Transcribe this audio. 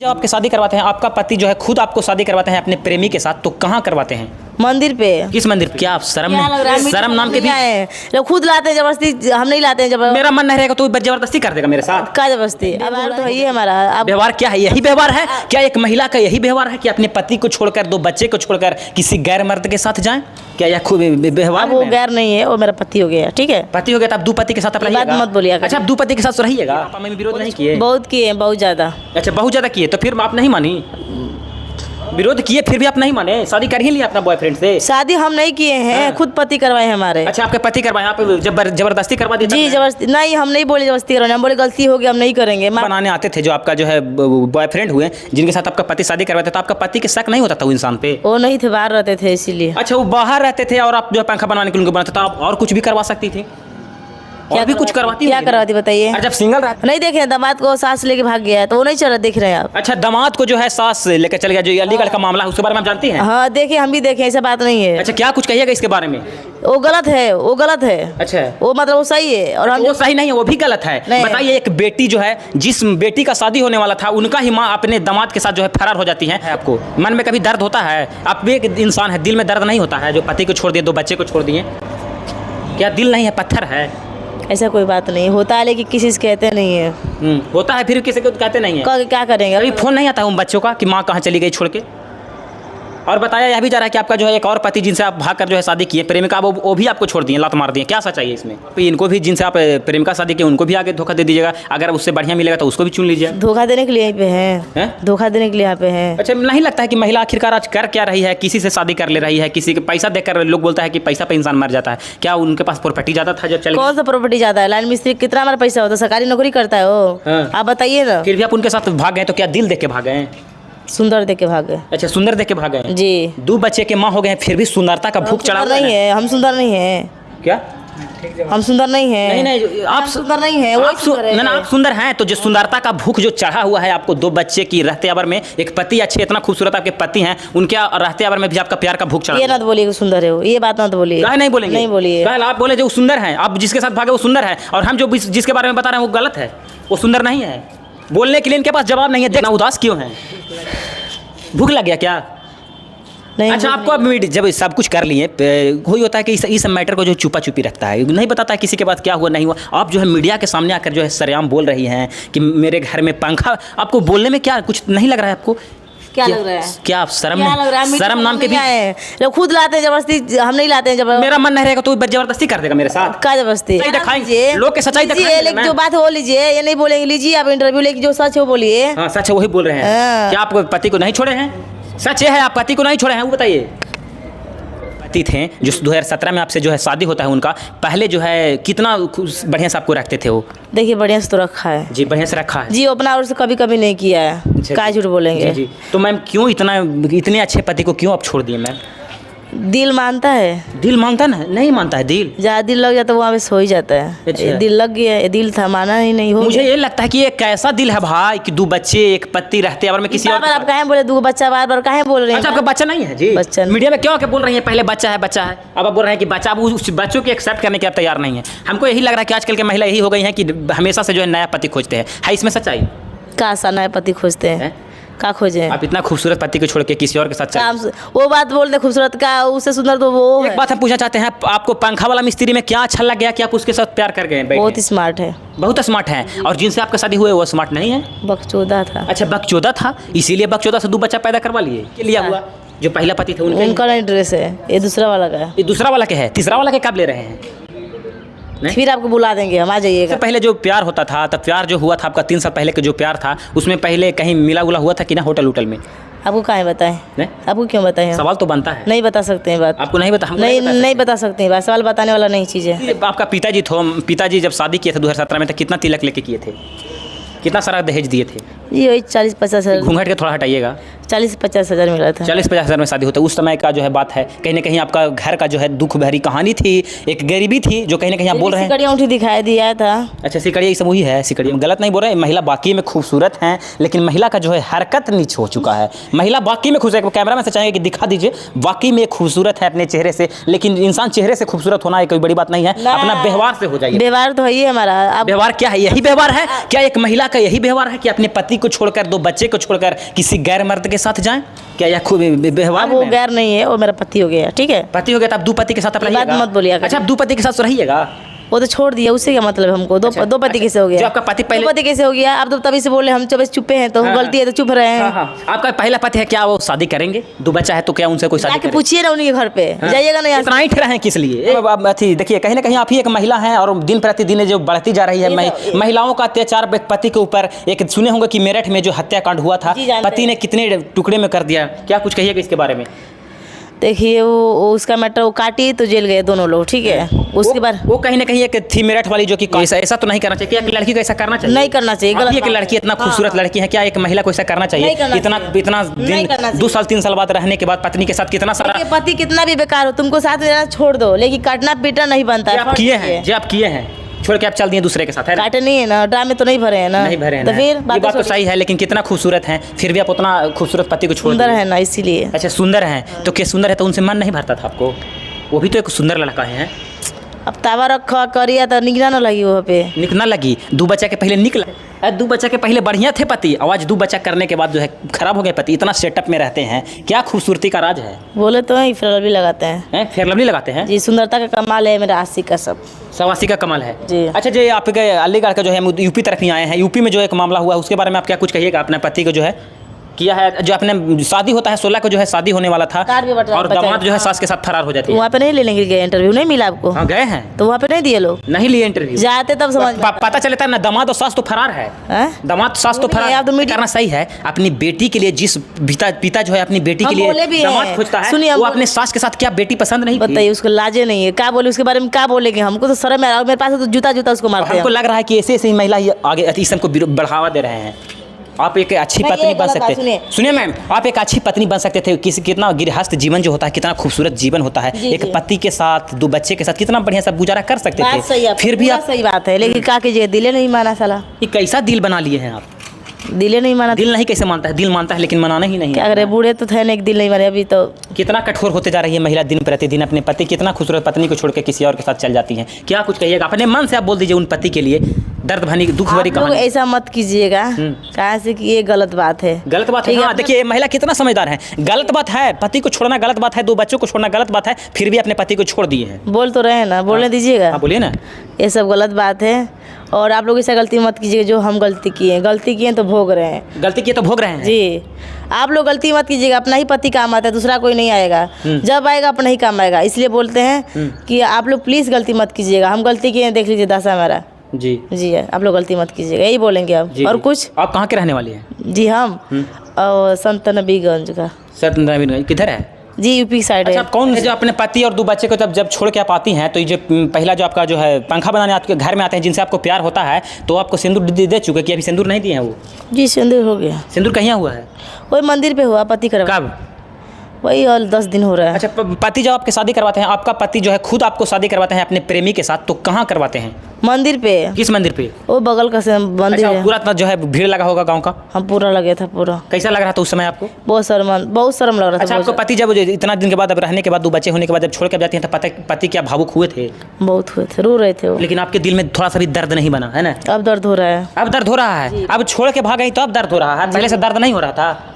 जब आपके शादी करवाते हैं, आपका पति जो है खुद आपको शादी करवाते हैं अपने प्रेमी के साथ, तो कहाँ करवाते हैं? मंदिर पे। किस मंदिर? क्या आप शर्म नाम के भी लोग खुद लाते हैं जबरदस्ती, हम नहीं लाते हैं जबरदस्ती। मेरा मन नहीं रहेगा तो जबरदस्ती कर देगा मेरे साथ? क्या जबरदस्ती? अब तो है ही हमारा। व्यवहार क्या है? यही व्यवहार है क्या? एक महिला का यही व्यवहार है कि अपने पति को छोड़कर, 2 बच्चे को छोड़कर किसी गैर मर्द के साथ जाए? क्या यह खूब व्यवहार? वो गैर नहीं है, वो मेरा पति हो गया। ठीक है, पति हो गया तो आप 2 पति के साथ बात मत बोलिएगा। अच्छा, आप 2 पति के साथ रहिएगा? पापा मम्मी विरोध नहीं किए? बहुत किए, बहुत ज्यादा। अच्छा, बहुत ज्यादा किए, तो फिर आप नहीं मानी? विरोध किए फिर भी आप नहीं माने? शादी कर ही लिया अपना बॉयफ्रेंड से? शादी हम नहीं किए हैं, खुद पति करवाए हमारे। अच्छा, आपके पति करवाए, आप जबरदस्ती करवा दी? जी जबरदस्ती नहीं, हम नहीं बोले जबरदस्ती करवाने, हम बोले गलती हो गई, हम नहीं करेंगे। बनाने आते थे जो आपका जो है बॉयफ्रेंड हुए, जिनके साथ आपका पति शादी करवाते, तो आपका पति के शक नहीं होता था वो इंसान पे? वो नहीं थे, बाहर रहते थे इसीलिए। अच्छा, वो बाहर रहते थे और आप जो पंखा बनवाने के लिए उनको बनाते, तो आप और कुछ भी करवा सकती थी? और भी कुछ करवाती? क्या करवाती बताइए? जब सिंगल रहते नहीं देखे दामाद को सास लेके भाग गया है, तो वो नहीं चल देख रहे हैं आप? अच्छा, दामाद को जो है सास लेकर चल गया, जो अलीगढ़ का मामला है, उसके बारे में आप जानती हैं? हाँ देखे, हम भी देखे, ऐसा बात नहीं है। अच्छा, क्या कुछ कहिएगा इसके बारे में? वो गलत है, वो गलत है। अच्छा, वो मतलब वो सही है और हम वो सही नहीं है, वो भी गलत है। बताइए, एक बेटी जो है, जिस बेटी का शादी होने वाला था, उनका ही माँ अपने दामाद के साथ जो है फरार हो जाती है। आपको मन में कभी दर्द होता है? आप भी एक इंसान है, दिल में दर्द नहीं होता है? जो पति को छोड़ दिए, 2 बच्चे को छोड़ दिए, क्या दिल नहीं है, पत्थर है? ऐसा कोई बात नहीं होता है, लेकिन किसी से कहते नहीं है। होता है, फिर किसी को कहते नहीं है। क्या करेंगे? अभी फोन नहीं आता है उन बच्चों का कि माँ कहाँ चली गई छोड़ के? और बताया यह भी जा रहा है कि आपका जो है एक और पति जिनसे आप भाग कर जो है शादी किए, प्रेमिका, वो भी आपको छोड़ दिए, लात मार दिए। क्या सच्चाई है इसमें? इनको भी, जिनसे आप प्रेमिका शादी किए, उनको भी आगे धोखा दे दीजिएगा। अगर उससे बढ़िया मिलेगा तो उसको भी चुन लीजिए। धोखा देने के लिए यहाँ पे हैं? धोखा देने के लिए यहाँ पे हैं। अच्छा, नहीं लगता है कि महिला आखिरकार आज कर क्या रही है? किसी से शादी कर ले रही है, किसी के पैसा देकर। लोग बोलता है कि पैसा पे इंसान मर जाता है। क्या उनके पास प्रॉपर्टी ज़्यादा था जब चल? कौन सा प्रॉपर्टी ज़्यादा है? लाइन मिस्त्री कितना हमारा पैसा होता है? सरकारी नौकरी करता है वो। आप बताइए ना। फिर भी आप उनके साथ भाग गए, तो क्या दिल देख के भाग गए? सुंदर देख के भाग गए। अच्छा, सुंदर देख के भाग गए जी। 2 बच्चे के माँ हो गए, फिर भी सुंदरता का भूख चढ़ा नहीं है? हम सुंदर नहीं है क्या? हम सुंदर नहीं है? नहीं, आप सुंदर नहीं है, वो आप सुंदर हैं। तो जो सुंदरता का भूख जो चढ़ा हुआ है आपको, 2 बच्चे की रहते अबर में, एक पति अच्छे, इतना खूबसूरत आपके पति हैं, उनके रहते अबर में भी आपका प्यार का भूख चढ़ा। ये ना बोलिए सुंदर है वो, ये बात ना बोलिए। नहीं बोलेंगे? नहीं बोलिए। आप बोले जो सुंदर है, आप जिसके साथ भागे वो सुंदर है, और हम जो जिसके बारे में बता रहे हैं वो गलत है, वो सुंदर नहीं है। बोलने के लिए इनके पास जवाब नहीं है। देखना उदास क्यों है? भूख लग गया क्या? नहीं। अच्छा, आपको अब जब सब कुछ कर लिए, कोई होता है कि इस मैटर को जो छुपा छुपी रखता है, नहीं बताता है किसी के पास क्या हुआ नहीं हुआ। आप जो है मीडिया के सामने आकर जो है सरेआम बोल रही हैं कि मेरे घर में पंखा। आपको बोलने में क्या कुछ नहीं लग रहा है? आपको क्या लग रहा है? क्या आप शर्म नाम के भी लोग खुद लाते हैं जबरदस्ती, हम नहीं लाते हैं जबरदस्ती। मेरा मन नहीं रहेगा तो जबरदस्ती कर देगा मेरे साथ? क्या जबरदस्ती? दिखाएंगे लोग के सच्चाई दिखाएंगे। जो बात हो लीजिए, ये नहीं बोलेंगे। लीजिए आप इंटरव्यू लेके, जो सच हो बोलिए। हाँ, सच है, वही बोल रहे हैं। क्या आप पति को नहीं छोड़े हैं? सच है, आप पति को नहीं छोड़े हैं, वो बताइए। पति थे जो 2017 में आपसे जो है शादी होता है, उनका पहले जो है कितना बढ़िया से आपको रखते थे वो? देखिए, बढ़िया से तो रखा है जी, बढ़िया से रखा है जी। अपना और से कभी नहीं किया है। क्या झूठ बोलेंगे जी। तो मैम, क्यों इतने अच्छे पति को क्यों आप छोड़ दिए मैम? दिल मानता है? दिल मानता ना? नहीं मानता है दिल। जहाँ दिल लग जाता है वहाँ पे सो ही जाता है। अच्छा। दिल लग गया, दिल था, माना ही नहीं हो। मुझे ये लगता है कि ये कैसा दिल है भाई कि 2 बच्चे, एक पति रहते और में किसी और। आप कहें बोले 2 बच्चा, बार कहें बोल रहे हैं? अच्छा, आपका बच्चा नहीं है जी? बच्चा मीडिया में क्यों बोल रही है? पहले बच्चा है अब आप बोल रहे हैं कि बच्चा। अब उस बच्चों की एक्सेप्ट करने के आप तैयार नहीं है। हमको यही लग रहा है कि आजकल की महिला यही हो गई है कि हमेशा से जो है नया पति खोजते हैं। है इसमें सच्चाई? का सा नया पति खोजते हैं? का खोजे? आप इतना खूबसूरत पति को छोड़ के किसी और के साथ वो बात बोलते खूबसूरत का, उससे सुंदर तो वो। एक बात हम पूछना चाहते हैं, आपको पंखा वाला मिस्त्री में क्या अच्छा लग गया कि आप उसके साथ प्यार कर गए? बहुत स्मार्ट है, बहुत स्मार्ट है। और जिनसे आपका शादी हुए वो स्मार्ट नहीं है? बकचोदा था। अच्छा, बकचोदा था, इसीलिए बकचोदा से 2 बच्चा पैदा करवा लिए? लिया हुआ जो पहला पति था उनका नहीं ड्रेस है, ये दूसरा वाला का है। ये दूसरा वाला के है? तीसरा वाला के कब ले रहे हैं? फिर आपको बुला देंगे, हम आ जाइएगा। पहले जो प्यार होता था, तब प्यार जो हुआ था आपका 3 साल पहले का जो प्यार था, उसमें पहले कहीं मिला उला हुआ था कि ना होटल में? आपको कहाँ बताएं? आपको क्यों बताएं? सवाल तो बनता है। नहीं बता सकते हैं बात। आपको नहीं बता? नहीं बता सकते हैं बात। सवाल बताने वाला नहीं चीज़ है। आपका पिताजी जब शादी किए थे 2017 में, तो कितना तिलक लेके किए थे? कितना सारा दहेज दिए थे? जी वही 40-50 हज़ार। घूंघट के थोड़ा हटाइएगा। 40-50 हज़ार मिला था। 40-50 हज़ार में शादी होता है। उस समय का जो है बात है, कहीं ना कहीं आपका घर का जो है दुख भरी कहानी थी, एक गरीबी थी जो कहीं ना कहीं आप बोल रहे हैं। सिकड़िया उठी दिखाई दिया था। अच्छा, सिकड़िया ये सब वही है? सिकड़िया गलत नहीं बोल रहे हैं। महिला बाकी में खूबसूरत हैं, लेकिन महिला का जो है हरकत नीच हो चुका है। महिला बाकी में खूबसूरत, कैमरा में से चाहेंगे कि दिखा दीजिए, बाकी में खूबसूरत है अपने चेहरे से, लेकिन इंसान चेहरे से खूबसूरत होना कोई बड़ी बात नहीं है। अपना व्यवहार से हो जाइए। व्यवहार तो है ही हमारा। व्यवहार क्या है? यही व्यवहार है क्या? एक महिला का यही व्यवहार है कि अपने पति पति को छोड़कर, 2 बच्चे को छोड़कर किसी गैर मर्द के साथ जाएं? क्या यह खूब व्यवहार अब वो है? गैर नहीं है, वो मेरा पति हो गया, ठीक है। पति हो गया तो आप 2 पति के साथ आप ये बात रहिएगा? मत बोलिएगा। अच्छा, आप 2 पति के साथ रहिएगा? वो तो छोड़ दिया, उससे क्या मतलब है हमको? दो पति कैसे हो गया? जो आपका पति दो पहले, पति कैसे हो गया? आप तो तभी से बोले हम चुप चुप्पे हैं, तो हाँ, गलती है तो चुप रहे हैं। हाँ हाँ, आपका पहला पति है, क्या वो शादी करेंगे? 2 बच्चा है तो क्या उनसे कोई शादी जाके करेंगे? पूछिए ना उनके घर पे, हाँ। जाइएगा ना यहाँ से। इतना ही ठहरा है किस लिए? अब अथी देखिए, कहीं ना कहीं आप ही एक महिला हैं और दिन प्रतिदिन जो बढ़ती जा रही है महिलाओं का अत्याचार पति के ऊपर। एक सुने होंगे कि मेरठ में जो हत्याकांड हुआ था, जी, जानते पति ने कितने टुकड़े में कर दिया, क्या कुछ कहिएगा इसके बारे में? देखिए वो उसका मैटर, वो काटी तो जेल गए दोनों लोग, ठीक है। उसके बाद वो कहीं ना कहीं एक थी मेरठ वाली जो कि ऐसा तो नहीं करना चाहिए। क्या एक लड़की को ऐसा करना चाहिए? नहीं करना चाहिए, आप गलत ही एक बात लड़की है। इतना हाँ, खूबसूरत हाँ। लड़की है, क्या एक महिला को ऐसा करना चाहिए? नहीं करना इतना चाहिए। इतना नहीं करना दिन चाहिए। 2 साल 3 साल बाद रहने के बाद पत्नी के साथ कितना सारा देखिए, पति कितना भी बेकार हो, तुमको साथ में रहना छोड़ दो, लेकिन काटना पीटना नहीं बनता ये है। आप किए हैं, जो आप किए हैं, छोड़ के आप चल दिए दूसरे के साथ, है ना? काटे नहीं है ना, ड्रामे तो नहीं भरे हैं ना, नहीं भरे हैं तो ना। फिर ये बात तो सही है, लेकिन कितना खूबसूरत है, फिर भी आप उतना खूबसूरत पति को छोड़ सुंदर दिए। है ना, इसीलिए। अच्छा, सुंदर हैं तो क्या सुंदर है तो उनसे मन नहीं भरता था आपको? वो भी तो एक सुंदर लड़का है। अब तावा रखा करिया तो निकला ना लगी वहाँ पे। निक ना लगी? 2 बच्चा के पहले निकला, 2 बच्चा के पहले बढ़िया थे पति, आवाज 2 बच्चा करने के बाद जो है खराब हो गए पति। इतना सेटअप में रहते हैं, क्या खूबसूरती का राज है? बोले तो ही फेयर लवली लगाते हैं। फेयर लवली लगाते हैं? जी, सुंदरता का कमाल है मेरा आशिक का सब। सवासी का कमाल है जी। अच्छा जी, आपके अलीगढ़ का जो है यूपी तरफ ही आए हैं, यूपी में जो एक मामला हुआ उसके बारे में आप क्या कुछ कहिएगा? अपने पति को जो है किया है, जो अपने शादी होता है 16 को जो है शादी होने वाला था, कार भी बचा- और बचा- दामाद जो है सास के साथ फरार हो जाती है। वहाँ पे नहीं लेने के लिए गए, इंटरव्यू नहीं मिला आपको? हाँ, गए हैं तो वहाँ पे नहीं दिए लोग, नहीं लिए इंटरव्यू। जाते तब समझ पता चलता है ना, दामाद और सास तो फरार है। हैं? दामाद सास तो वो नहीं फरार है, आप तो मीडिया- करना सही है। अपनी बेटी के लिए जिस पिता जो है अपनी बेटी के हम बोले लिए भी दामाद हैं। खोजता है, सुनिए, हम वो बोले- अपने सास के साथ क्या बेटी पसंद नहीं की? बताइए, उसको लाजे नहीं है, क्या बोले उसके बारे में, क्या बोलेंगे? हमको तो शर्म है, और मेरे पास तो जूता उसको मारते हमको हैं। लग रहा है कि ऐसे ऐसे ही महिला ही आगे इस सबको बढ़ावा दे रहे हैं। आप एक अच्छी नहीं, पत्नी ये बन गलत बात, सकते, सुनिए मैम, आप एक अच्छी पत्नी बन सकते थे। कितना गृहस्थ जीवन जो होता है, कितना खूबसूरत जीवन होता है, जी, एक जी। पति के साथ 2 बच्चे के साथ कितना बढ़िया सब गुजारा कर सकते बात सही थे। है, फिर भी पूरा आप सही बात है, लेकिन क्या कीजिए, दिले नहीं माना साला, ये कैसा दिल बना लिए हैं आप? दिले नहीं माना। दिल नहीं कैसे मानता है? दिल मानता है लेकिन मनाना ही नहीं क्या है। करे, बूढ़े तो थे नहीं, दिल नहीं माने अभी तो। कितना कठोर होते जा रही है महिला दिन प्रतिदिन। अपने पति, कितना खूबसूरत पत्नी को छोड़ के किसी और के साथ चल जाती हैं। क्या कुछ कहिएगा? अपने मन से आप बोल दीजिए उन पति के लिए, दर्द भरी दुख भरी आप लोग कहानी। ऐसा मत कीजिएगा, कहाँ से कि ये गलत बात है। गलत बात है। ठीक है, हाँ, देखिए महिला कितना समझदार है। गलत बात है, पति को छोड़ना गलत बात है, 2 बच्चों को छोड़ना गलत बात है, फिर भी अपने पति को छोड़ दिए हैं। बोल तो रहे हैं ना, बोलने दीजिएगा। हाँ, बोलिए ना। ये सब गलत बात है, और आप लोग ऐसा गलती मत कीजिएगा जो हम गलती किए तो भोग रहे हैं। गलती किए तो भोग रहे हैं। जी, आप लोग गलती मत कीजिएगा, अपना ही पति काम आता है, दूसरा कोई नहीं आएगा। जब आएगा अपना ही काम आएगा, इसलिए बोलते हैं कि आप लोग प्लीज़ गलती मत कीजिएगा। हम गलती किए हैं, देख लीजिए दशा हमारा। जी जी, आप लोग गलती मत कीजिएगा, यही बोलेंगे अब। जी, और जी। कुछ? आप कहाँ के रहने वाले हैं? जी, हम और संत नबीगंज का। सर नवीन किधर है? जी, यूपी साइड अच्छा, है। आप कौन जो अपने पति और 2 बच्चे को जब छोड़ के आप आती हैं, तो ये जो पहला जो आपका जो है पंखा बनाने आपके घर में आते हैं, जिनसे आपको प्यार होता है, तो आपको सिंदूर दे चुके कि अभी सिंदूर नहीं दिए हैं? वो जी, सिंदूर हो गया, सिंदूर कहीं हुआ है? वही मंदिर पे हुआ, पति करवा। कब? वही और 10 दिन हो रहा है। अच्छा, पति जब आपके शादी करवाते हैं, आपका पति जो है खुद आपको शादी करवाते हैं अपने प्रेमी के साथ, तो कहाँ करवाते हैं? मंदिर पे, किस मंदिर पे? वो बगल का से मंदिर अच्छा, है। पूरा जो है भीड़ लगा होगा गांव का? हम पूरा लगे था पूरा। कैसा लग रहा था उस समय आपको? बहुत शर्म लग रहा था। अच्छा, आपको पति जब इतना दिन के बाद, अब रहने के बाद, 2 बच्चे होने के बाद जब छोड़ के जाती हैं, तो पति क्या भावुक हुए थे? बहुत हुए थे, रो रहे थे वो। लेकिन आपके दिल में थोड़ा सा भी दर्द नहीं बना है ना? अब दर्द हो रहा है। अब दर्द हो रहा है। अब छोड़ के भाग गई तो अब दर्द हो रहा है, पहले से दर्द नहीं हो रहा था?